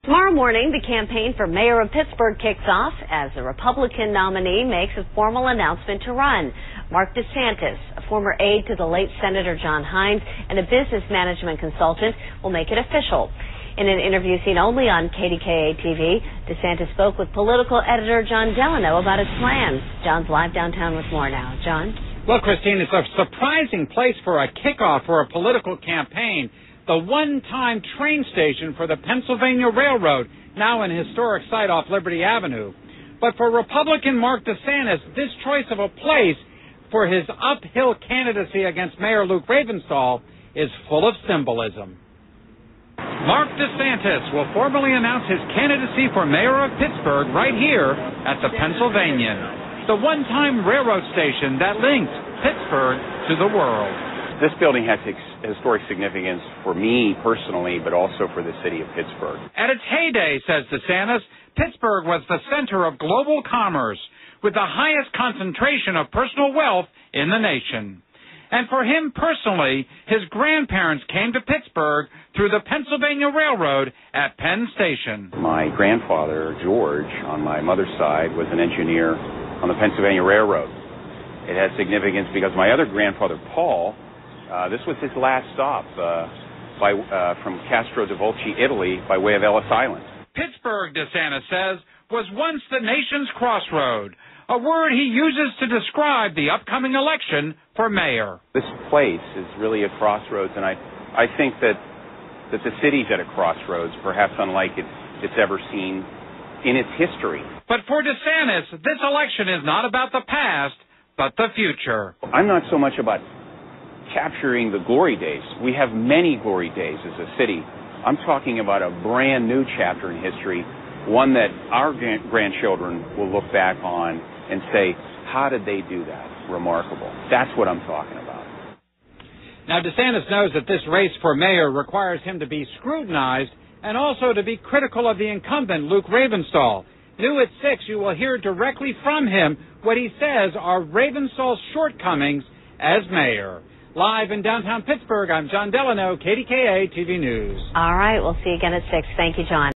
Tomorrow morning, the campaign for mayor of Pittsburgh kicks off as the Republican nominee makes a formal announcement to run. Mark DeSantis, a former aide to the late Senator John Hines and a business management consultant, will make it official. In an interview seen only on KDKA TV, DeSantis spoke with political editor John Delano about his plans. John's live downtown with more now. John? Well, Christine, it's a surprising place for a kickoff for a political campaign. The one-time train station for the Pennsylvania Railroad, now an historic site off Liberty Avenue. But for Republican Mark DeSantis, this choice of a place for his uphill candidacy against Mayor Luke Ravenstahl is full of symbolism. Mark DeSantis will formally announce his candidacy for mayor of Pittsburgh right here at the Pennsylvanian, the one-time railroad station that linked Pittsburgh to the world. This building has historic significance for me personally, but also for the city of Pittsburgh. At its heyday, says DeSantis, Pittsburgh was the center of global commerce with the highest concentration of personal wealth in the nation. And for him personally, his grandparents came to Pittsburgh through the Pennsylvania Railroad at Penn Station. My grandfather, George, on my mother's side, was an engineer on the Pennsylvania Railroad. It has significance because my other grandfather, Paul, this was his last stop from Castro de Volci, Italy, by way of Ellis Island. Pittsburgh, DeSantis says, was once the nation's crossroad, a word he uses to describe the upcoming election for mayor. This place is really a crossroads, and I think that the city's at a crossroads, perhaps unlike it's ever seen in its history. But for DeSantis, this election is not about the past, but the future. I'm not so much about capturing the glory days. We have many glory days as a city. I'm talking about a brand new chapter in history, one that our grandchildren will look back on and say, how did they do that? Remarkable. That's what I'm talking about. Now, DeSantis knows that this race for mayor requires him to be scrutinized and also to be critical of the incumbent, Luke Ravenstahl. New at 6, you will hear directly from him what he says are Ravenstahl's shortcomings as mayor. Live in downtown Pittsburgh, I'm John Delano, KDKA TV News. All right, we'll see you again at 6. Thank you, John.